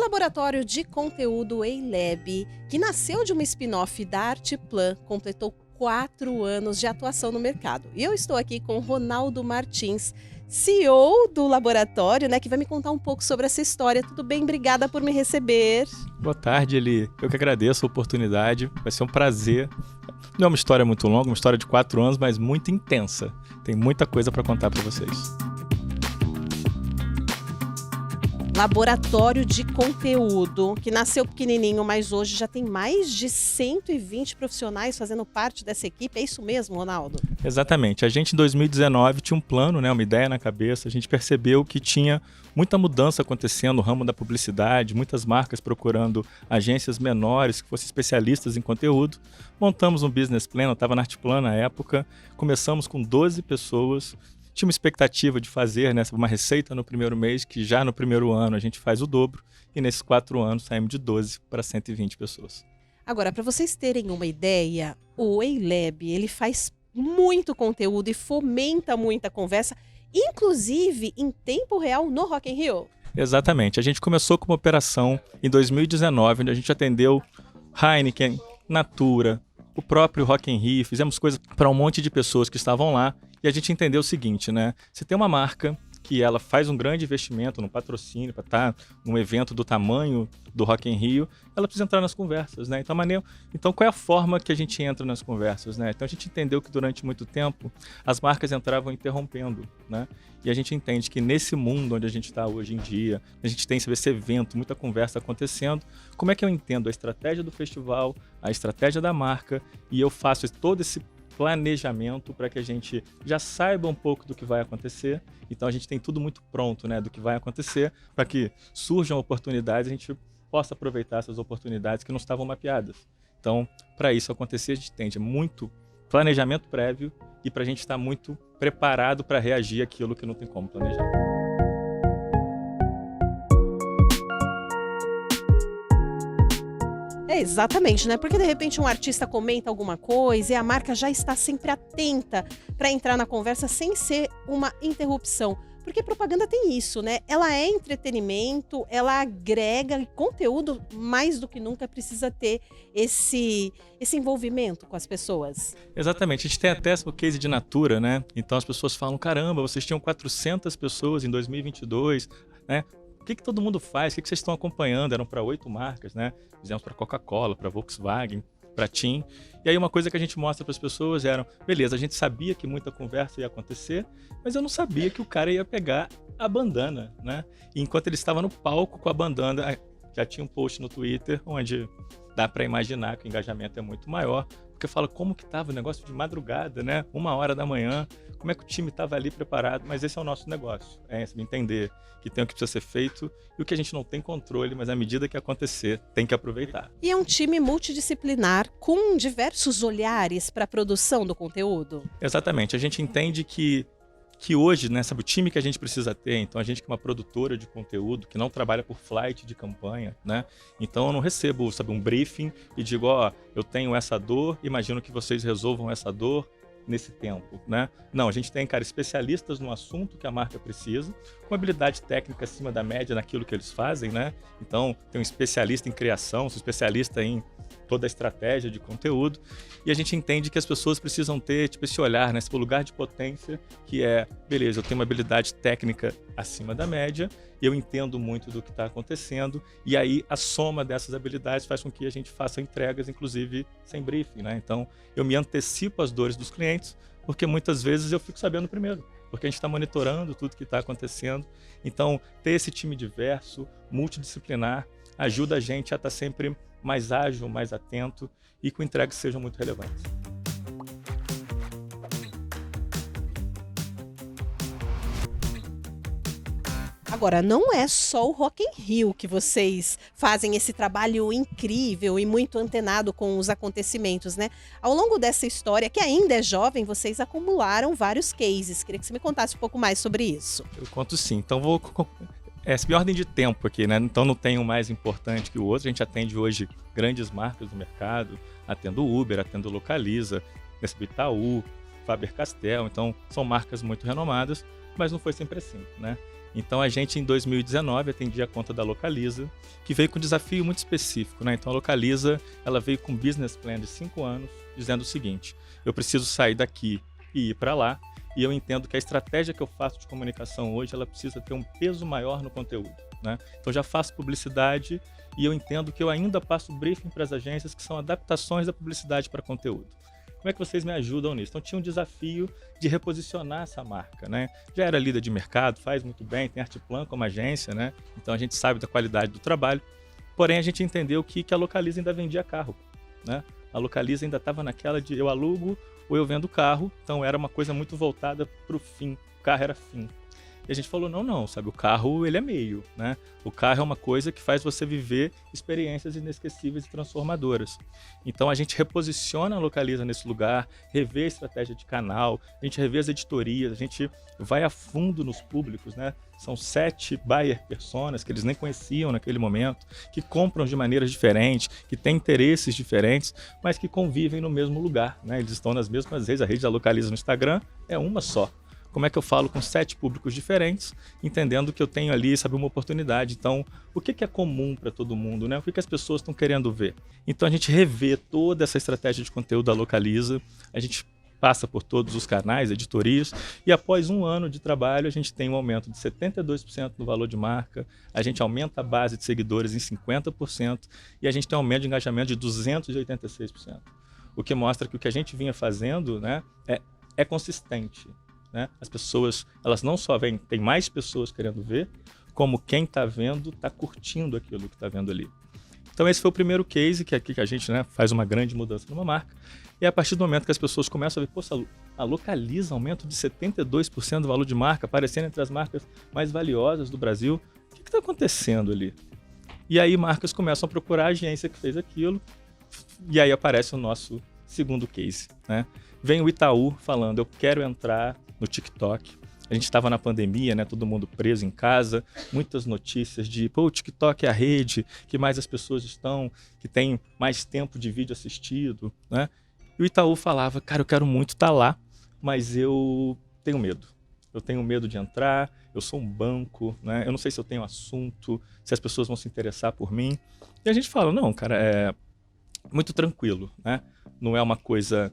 laboratório de conteúdo EILab, que nasceu de uma spin-off da Arteplan, completou 4 anos de atuação no mercado. E eu estou aqui com Ronaldo Martins, CEO do laboratório, que vai me contar um pouco sobre essa história. Tudo bem? Obrigada por me receber. Boa tarde, Eli. Eu que agradeço a oportunidade. Vai ser um prazer. Não é uma história muito longa, uma história de 4 anos, mas muito intensa. Tem muita coisa para contar para vocês. Laboratório de conteúdo, que nasceu pequenininho, mas hoje já tem mais de 120 profissionais fazendo parte dessa equipe. É isso mesmo, Ronaldo? Exatamente. A gente, em 2019, tinha um plano, uma ideia na cabeça. A gente percebeu que tinha muita mudança acontecendo no ramo da publicidade, muitas marcas procurando agências menores que fossem especialistas em conteúdo. Montamos um business plan, eu estava na Arteplan na época. Começamos com 12 pessoas. Tinha uma expectativa de fazer uma receita no primeiro mês, que já no primeiro ano a gente faz o dobro, e nesses 4 anos saímos de 12 para 120 pessoas. Agora, para vocês terem uma ideia, o EILab, ele faz muito conteúdo e fomenta muita conversa, inclusive em tempo real no Rock in Rio. Exatamente. A gente começou com uma operação em 2019, onde a gente atendeu Heineken, Natura, o próprio Rock in Rio, fizemos coisas para um monte de pessoas que estavam lá. E a gente entendeu o seguinte, Se tem uma marca que ela faz um grande investimento no patrocínio para estar num evento do tamanho do Rock in Rio, ela precisa entrar nas conversas, Então, qual é a forma que a gente entra nas conversas, Então, a gente entendeu que durante muito tempo as marcas entravam interrompendo, E a gente entende que nesse mundo onde a gente está hoje em dia, a gente tem esse evento, muita conversa acontecendo, como é que eu entendo a estratégia do festival, a estratégia da marca, e eu faço todo esse planejamento para que a gente já saiba um pouco do que vai acontecer. Então a gente tem tudo muito pronto, do que vai acontecer, para que surjam oportunidades e a gente possa aproveitar essas oportunidades que não estavam mapeadas. Então, para isso acontecer, a gente tem muito planejamento prévio e para a gente estar muito preparado para reagir àquilo que não tem como planejar. Exatamente, Porque de repente um artista comenta alguma coisa e a marca já está sempre atenta para entrar na conversa sem ser uma interrupção. Porque propaganda tem isso, Ela é entretenimento, ela agrega conteúdo, mais do que nunca precisa ter esse envolvimento com as pessoas. Exatamente, a gente tem até o case de Natura, Então as pessoas falam, caramba, vocês tinham 400 pessoas em 2022, O que todo mundo faz? O que vocês estão acompanhando? Eram para 8 marcas, Fizemos para Coca-Cola, para Volkswagen, para TIM. E aí uma coisa que a gente mostra para as pessoas era, beleza, a gente sabia que muita conversa ia acontecer, mas eu não sabia que o cara ia pegar a bandana, E enquanto ele estava no palco com a bandana, já tinha um post no Twitter onde dá para imaginar que o engajamento é muito maior, porque fala como que estava o negócio de madrugada, 1h da manhã, como é que o time estava ali preparado, mas esse é o nosso negócio, entender que tem o que precisa ser feito e o que a gente não tem controle, mas à medida que acontecer, tem que aproveitar. E é um time multidisciplinar com diversos olhares para a produção do conteúdo? Exatamente, a gente entende que hoje, o time que a gente precisa ter, então a gente que é uma produtora de conteúdo, que não trabalha por flight de campanha, Então eu não recebo, um briefing e digo, eu tenho essa dor, imagino que vocês resolvam essa dor nesse tempo, Não, a gente tem, especialistas no assunto que a marca precisa, com habilidade técnica acima da média naquilo que eles fazem, Então tem um especialista em criação, um especialista em toda a estratégia de conteúdo, e a gente entende que as pessoas precisam ter esse olhar, esse lugar de potência, que é, beleza, eu tenho uma habilidade técnica acima da média, eu entendo muito do que está acontecendo, e aí a soma dessas habilidades faz com que a gente faça entregas, inclusive sem briefing, Então eu me antecipo às dores dos clientes, porque muitas vezes eu fico sabendo primeiro, porque a gente está monitorando tudo que está acontecendo. Então ter esse time diverso, multidisciplinar, ajuda a gente a estar sempre mais ágil, mais atento e com entregas que sejam muito relevantes. Agora, não é só o Rock in Rio que vocês fazem esse trabalho incrível e muito antenado com os acontecimentos, Ao longo dessa história, que ainda é jovem, vocês acumularam vários cases. Queria que você me contasse um pouco mais sobre isso. Eu conto sim. Então vou... Essa é a ordem de tempo aqui, Então não tem um mais importante que o outro. A gente atende hoje grandes marcas do mercado, atendo Uber, atendo Localiza, Itaú, Faber-Castell. Então são marcas muito renomadas, mas não foi sempre assim, Então a gente, em 2019, atendia a conta da Localiza, que veio com um desafio muito específico, né? Então a Localiza, ela veio com um business plan de 5 anos, dizendo o seguinte: eu preciso sair daqui e ir para lá, e eu entendo que a estratégia que eu faço de comunicação hoje, ela precisa ter um peso maior no conteúdo, né? Então já faço publicidade e eu entendo que eu ainda passo briefing para as agências, que são adaptações da publicidade para conteúdo. Como é que vocês me ajudam nisso? Então tinha um desafio de reposicionar essa marca, né? Já era líder de mercado, faz muito bem, tem Artplan como agência, né? Então a gente sabe da qualidade do trabalho. Porém, a gente entendeu que a Localiza ainda vendia carro, né? A Localiza ainda estava naquela de eu alugo ou eu vendo carro, então era uma coisa muito voltada para o fim, o carro era fim. E a gente falou, não, sabe, o carro ele é meio, né? O carro é uma coisa que faz você viver experiências inesquecíveis e transformadoras. Então a gente reposiciona a Localiza nesse lugar, revê a estratégia de canal, a gente revê as editorias, a gente vai a fundo nos públicos, né? São 7 buyer personas que eles nem conheciam naquele momento, que compram de maneiras diferentes, que têm interesses diferentes, mas que convivem no mesmo lugar, né? Eles estão nas mesmas redes, a rede da Localiza no Instagram é uma só. Como é que eu falo com 7 públicos diferentes, entendendo que eu tenho ali, sabe, uma oportunidade. Então, o que é comum para todo mundo, né? O que as pessoas estão querendo ver? Então, a gente revê toda essa estratégia de conteúdo da Localiza, a gente passa por todos os canais, editorias, e após 1 ano de trabalho, a gente tem um aumento de 72% no valor de marca, a gente aumenta a base de seguidores em 50%, e a gente tem um aumento de engajamento de 286%. O que mostra que o que a gente vinha fazendo, né, é consistente. Né? As pessoas, elas não só veem, tem mais pessoas querendo ver, como quem está vendo está curtindo aquilo que está vendo ali. Então esse foi o primeiro case que aqui que a gente, né, faz uma grande mudança numa marca, e a partir do momento que as pessoas começam a ver, poxa, a Localiza aumento de 72% do valor de marca, aparecendo entre as marcas mais valiosas do Brasil, o que está acontecendo ali? E aí marcas começam a procurar a agência que fez aquilo, e aí aparece o nosso segundo case, né? Vem o Itaú falando, eu quero entrar no TikTok. A gente estava na pandemia, né? Todo mundo preso em casa, muitas notícias de, o TikTok é a rede que mais as pessoas estão, que tem mais tempo de vídeo assistido, né? E o Itaú falava, cara, eu quero muito estar lá, mas eu tenho medo. Eu tenho medo de entrar, eu sou um banco, né? Eu não sei se eu tenho assunto, se as pessoas vão se interessar por mim. E a gente fala, não, cara, é muito tranquilo, né? Não é uma coisa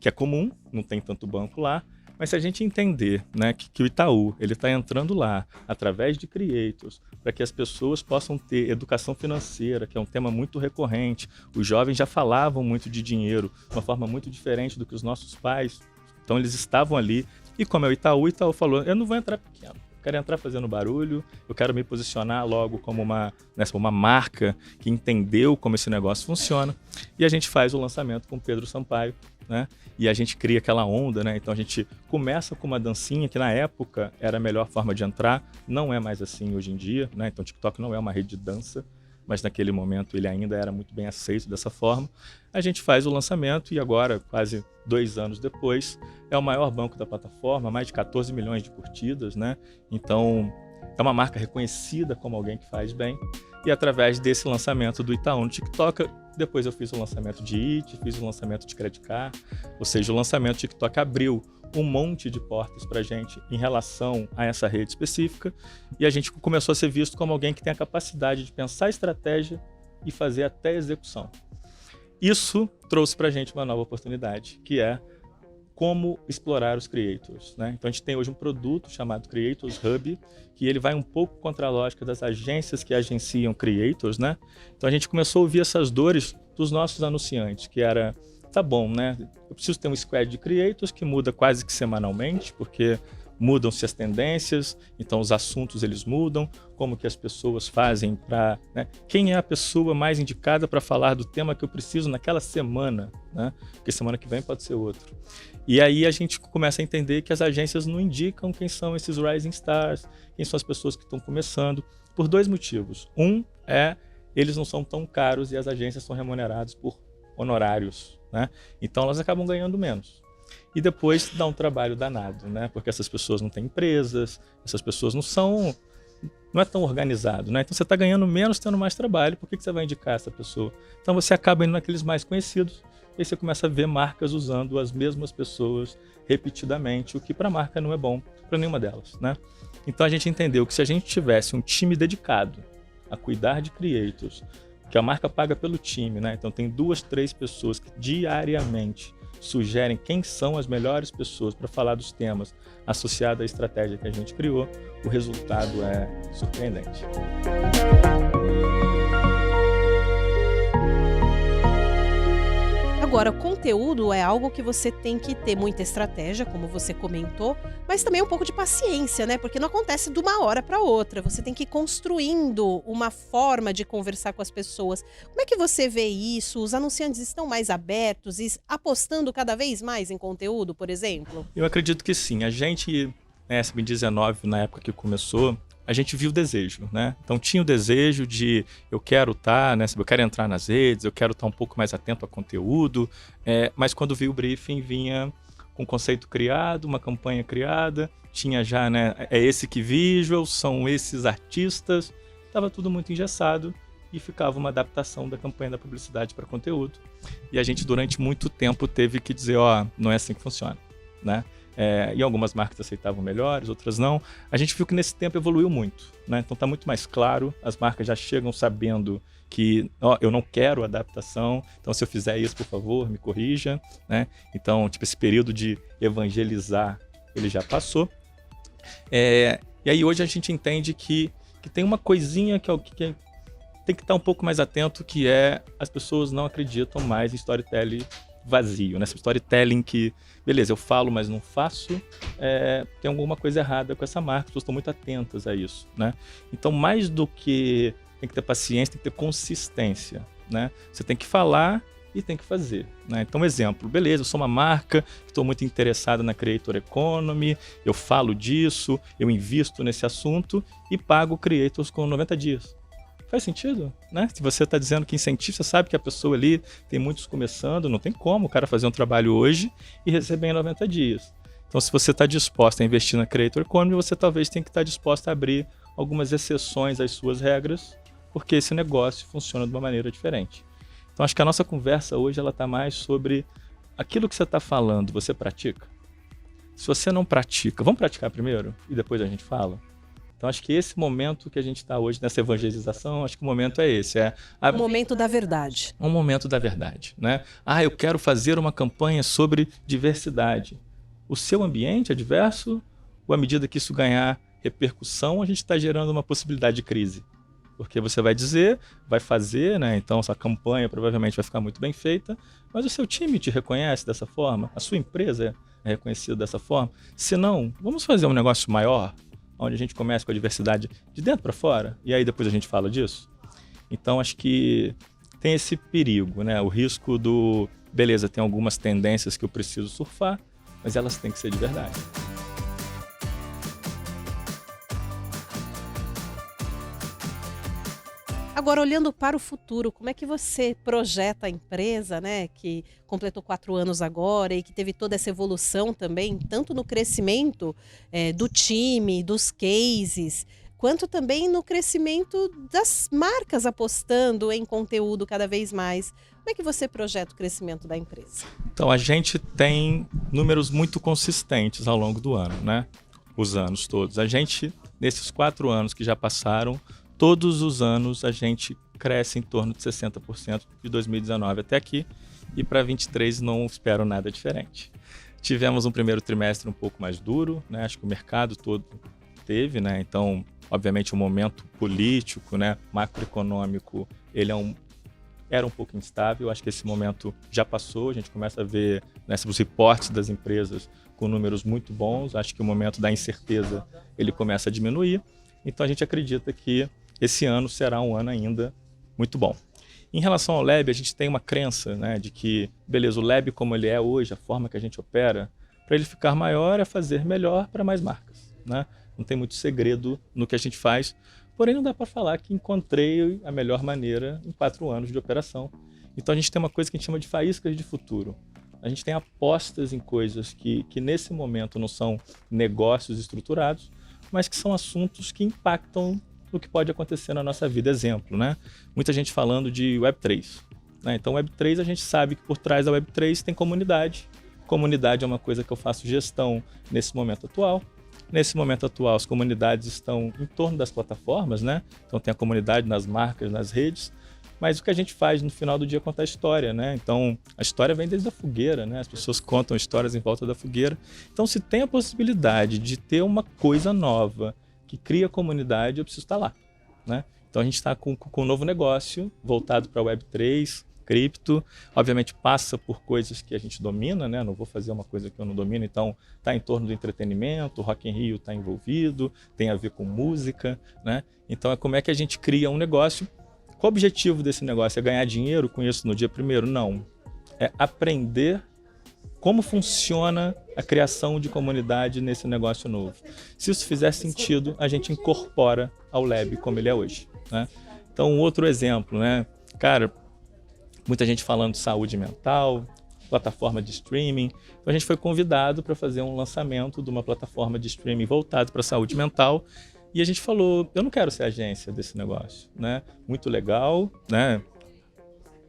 que é comum, não tem tanto banco lá, mas se a gente entender, né, que o Itaú ele está entrando lá através de creators para que as pessoas possam ter educação financeira, que é um tema muito recorrente, os jovens já falavam muito de dinheiro de uma forma muito diferente do que os nossos pais, então eles estavam ali, e como é o Itaú falou, eu não vou entrar pequeno, eu quero entrar fazendo barulho, eu quero me posicionar logo como uma marca que entendeu como esse negócio funciona, e a gente faz o lançamento com o Pedro Sampaio, né? E a gente cria aquela onda, né? Então a gente começa com uma dancinha que na época era a melhor forma de entrar, não é mais assim hoje em dia, né? Então o TikTok não é uma rede de dança, mas naquele momento ele ainda era muito bem aceito dessa forma. A gente faz o lançamento e agora, quase 2 anos depois, é o maior banco da plataforma, mais de 14 milhões de curtidas, né? Então é uma marca reconhecida como alguém que faz bem. E através desse lançamento do Itaú no TikTok, depois eu fiz o lançamento de IT, fiz o lançamento de Credit Card, ou seja, o lançamento do TikTok abriu um monte de portas para a gente em relação a essa rede específica, e a gente começou a ser visto como alguém que tem a capacidade de pensar a estratégia e fazer até a execução. Isso trouxe para a gente uma nova oportunidade, que é como explorar os creators, né? Então a gente tem hoje um produto chamado Creators Hub, que ele vai um pouco contra a lógica das agências que agenciam creators, né? Então a gente começou a ouvir essas dores dos nossos anunciantes, que era, tá bom, né? Eu preciso ter um squad de creators que muda quase que semanalmente, porque mudam-se as tendências, então os assuntos eles mudam, como que as pessoas fazem para, né? Quem é a pessoa mais indicada para falar do tema que eu preciso naquela semana, né? Porque semana que vem pode ser outro. E aí a gente começa a entender que as agências não indicam quem são esses rising stars, quem são as pessoas que estão começando, por 2 motivos. Um é, eles não são tão caros e as agências são remuneradas por honorários, né? Então elas acabam ganhando menos. E depois dá um trabalho danado, né? Porque essas pessoas não têm empresas, essas pessoas não é tão organizado, né? Então você está ganhando menos, tendo mais trabalho, por que você vai indicar essa pessoa? Então você acaba indo naqueles mais conhecidos, E aí você começa a ver marcas usando as mesmas pessoas repetidamente, o que para a marca não é bom para nenhuma delas, né? Então a gente entendeu que se a gente tivesse um time dedicado a cuidar de creators, que a marca paga pelo time, né? Então tem 2, 3 pessoas que diariamente sugerem quem são as melhores pessoas para falar dos temas associados à estratégia que a gente criou, o resultado é surpreendente. Agora, o conteúdo é algo que você tem que ter muita estratégia, como você comentou, mas também um pouco de paciência, né? Porque não acontece de uma hora para outra. Você tem que ir construindo uma forma de conversar com as pessoas. Como é que você vê isso? Os anunciantes estão mais abertos e apostando cada vez mais em conteúdo, por exemplo? Eu acredito que sim. A gente, né, SB19, na época que começou, a gente viu o desejo, né? Então tinha o desejo de eu quero estar, né? Eu quero entrar nas redes, eu quero estar um pouco mais atento a conteúdo, mas quando vi o briefing vinha com um conceito criado, uma campanha criada, tinha já, né? É esse que visual, são esses artistas, estava tudo muito engessado e ficava uma adaptação da campanha da publicidade para conteúdo. E a gente durante muito tempo teve que dizer, ó, não é assim que funciona, né? E algumas marcas aceitavam melhores, outras não. A gente viu que nesse tempo evoluiu muito, né? Então está muito mais claro, as marcas já chegam sabendo que eu não quero adaptação, então se eu fizer isso, por favor, me corrija, né? Então, tipo, esse período de evangelizar, ele já passou. E aí hoje a gente entende que tem uma coisinha que tem que estar um pouco mais atento, que é as pessoas não acreditam mais em storytelling vazio, né? Esse storytelling que, beleza, eu falo, mas não faço, tem alguma coisa errada com essa marca, as pessoas estão muito atentas a isso, né? Então, mais do que tem que ter paciência, tem que ter consistência, né? Você tem que falar e tem que fazer, né? Então, exemplo, beleza, eu sou uma marca, estou muito interessada na Creator Economy, eu falo disso, eu invisto nesse assunto e pago creators com 90 dias. Faz sentido, né? Se você está dizendo que incentiva, você sabe que a pessoa ali tem muitos começando, não tem como o cara fazer um trabalho hoje e receber em 90 dias. Então, se você está disposto a investir na Creator Economy, você talvez tenha que estar disposto a abrir algumas exceções às suas regras, porque esse negócio funciona de uma maneira diferente. Então, acho que a nossa conversa hoje ela está mais sobre aquilo que você está falando, você pratica? Se você não pratica, vamos praticar primeiro e depois a gente fala? Então, acho que esse momento que a gente está hoje nessa evangelização, acho que o momento é esse. O momento da verdade. Um momento da verdade, né? Eu quero fazer uma campanha sobre diversidade. O seu ambiente é diverso? Ou à medida que isso ganhar repercussão, a gente está gerando uma possibilidade de crise? Porque você vai dizer, vai fazer, né? Então, essa campanha provavelmente vai ficar muito bem feita, mas o seu time te reconhece dessa forma? A sua empresa é reconhecida dessa forma? Se não, vamos fazer um negócio maior, onde a gente começa com a diversidade de dentro para fora, e aí depois a gente fala disso. Então, acho que tem esse perigo, né? O risco do, beleza, tem algumas tendências que eu preciso surfar, mas elas têm que ser de verdade. Agora, olhando para o futuro, como é que você projeta a empresa, né, que completou 4 anos agora e que teve toda essa evolução também, tanto no crescimento do time, dos cases, quanto também no crescimento das marcas apostando em conteúdo cada vez mais. Como é que você projeta o crescimento da empresa? Então, a gente tem números muito consistentes ao longo do ano, né? Os anos todos. A gente, nesses 4 anos que já passaram, todos os anos a gente cresce em torno de 60% de 2019 até aqui, e para 2023 não espero nada diferente. Tivemos um primeiro trimestre um pouco mais duro, né? Acho que o mercado todo teve, né? Então, obviamente, o momento político, né, macroeconômico, ele era um pouco instável. Acho que esse momento já passou, a gente começa a ver, né, os reportes das empresas com números muito bons. Acho que o momento da incerteza ele começa a diminuir. Então, a gente acredita que esse ano será um ano ainda muito bom. Em relação ao Lab, a gente tem uma crença, né, de que, beleza, o Lab como ele é hoje, a forma que a gente opera, para ele ficar maior é fazer melhor para mais marcas, né? Não tem muito segredo no que a gente faz, porém não dá para falar que encontrei a melhor maneira em 4 anos de operação. Então a gente tem uma coisa que a gente chama de faíscas de futuro. A gente tem apostas em coisas que nesse momento não são negócios estruturados, mas que são assuntos que impactam no que pode acontecer na nossa vida. Exemplo, né? Muita gente falando de Web3, né? Então, Web3, a gente sabe que por trás da Web3 tem comunidade. Comunidade é uma coisa que eu faço gestão nesse momento atual. Nesse momento atual, as comunidades estão em torno das plataformas, né? Então, tem a comunidade nas marcas, nas redes. Mas o que a gente faz no final do dia é contar a história, né? Então, a história vem desde a fogueira, né? As pessoas contam histórias em volta da fogueira. Então, se tem a possibilidade de ter uma coisa nova que cria comunidade, eu preciso estar lá, né? Então, a gente está com um novo negócio voltado para a Web3, cripto. Obviamente, passa por coisas que a gente domina, né? Não vou fazer uma coisa que eu não domino. Então, está em torno do entretenimento, o Rock in Rio está envolvido, tem a ver com música, né? Então, é como é que a gente cria um negócio. Qual o objetivo desse negócio? É ganhar dinheiro com isso no dia primeiro? Não. É aprender como funciona a criação de comunidade nesse negócio novo. Se isso fizer sentido, a gente incorpora ao Lab como ele é hoje, né? Então, um outro exemplo, né? Cara, muita gente falando de saúde mental, plataforma de streaming. Então, a gente foi convidado para fazer um lançamento de uma plataforma de streaming voltada para a saúde mental. E a gente falou, eu não quero ser agência desse negócio, né? Muito legal, né?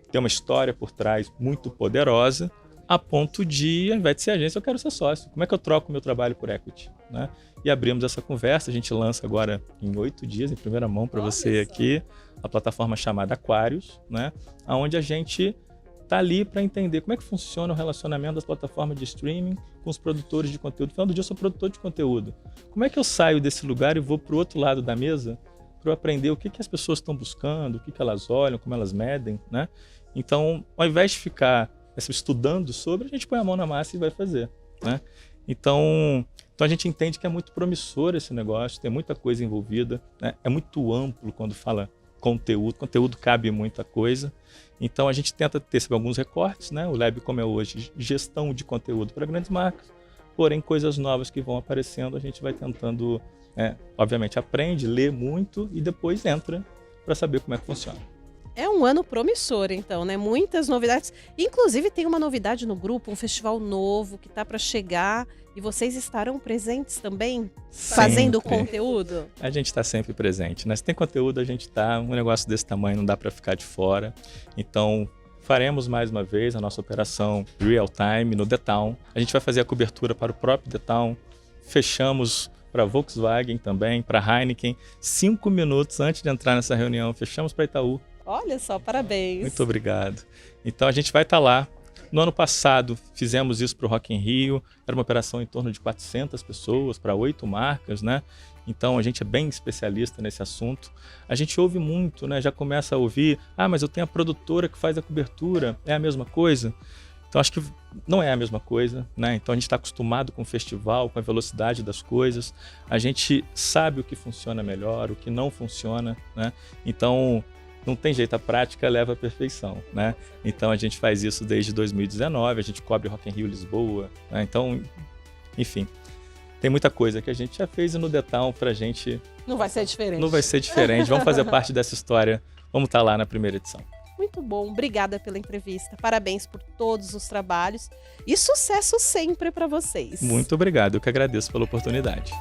Tem uma história por trás muito poderosa, a ponto de, ao invés de ser agência, eu quero ser sócio. Como é que eu troco meu trabalho por equity, né? E abrimos essa conversa, a gente lança agora em 8 dias, em primeira mão para você aqui, a plataforma chamada Aquarius, né? Onde a gente está ali para entender como é que funciona o relacionamento das plataformas de streaming com os produtores de conteúdo. No final do dia, eu sou produtor de conteúdo. Como é que eu saio desse lugar e vou para o outro lado da mesa para eu aprender o que as pessoas estão buscando, o que elas olham, como elas medem, né? Então, ao invés de ficar estudando sobre, a gente põe a mão na massa e vai fazer, né? Então a gente entende que é muito promissor esse negócio, tem muita coisa envolvida, né? É muito amplo quando fala conteúdo cabe muita coisa. Então a gente tenta ter alguns recortes, né? O Lab, como é hoje, gestão de conteúdo para grandes marcas, porém coisas novas que vão aparecendo, a gente vai tentando, obviamente aprende, lê muito e depois entra para saber como é que funciona. É um ano promissor, então, né? Muitas novidades. Inclusive, tem uma novidade no grupo, um festival novo que tá para chegar. E vocês estarão presentes também, fazendo conteúdo? A gente está sempre presente, né? Se tem conteúdo, a gente está. Um negócio desse tamanho não dá para ficar de fora. Então, faremos mais uma vez a nossa operação Real Time no The Town. A gente vai fazer a cobertura para o próprio The Town. Fechamos para Volkswagen também, para Heineken. 5 minutos antes de entrar nessa reunião, fechamos para Itaú. Olha só, parabéns. Muito obrigado. Então a gente vai estar lá. No ano passado fizemos isso para o Rock in Rio. Era uma operação em torno de 400 pessoas para 8 marcas, né? Então a gente é bem especialista nesse assunto. A gente ouve muito, né? Já começa a ouvir, mas eu tenho a produtora que faz a cobertura. É a mesma coisa? Então acho que não é a mesma coisa, né? Então a gente está acostumado com o festival, com a velocidade das coisas. A gente sabe o que funciona melhor, o que não funciona, né? Então não tem jeito, a prática leva à perfeição, né? Então a gente faz isso desde 2019, a gente cobre Rock in Rio Lisboa, né? Então, enfim, tem muita coisa que a gente já fez e no The Town pra gente... Não vai ser diferente. Não vai ser diferente, vamos fazer parte dessa história, vamos estar lá na primeira edição. Muito bom, obrigada pela entrevista, parabéns por todos os trabalhos e sucesso sempre para vocês. Muito obrigado, eu que agradeço pela oportunidade.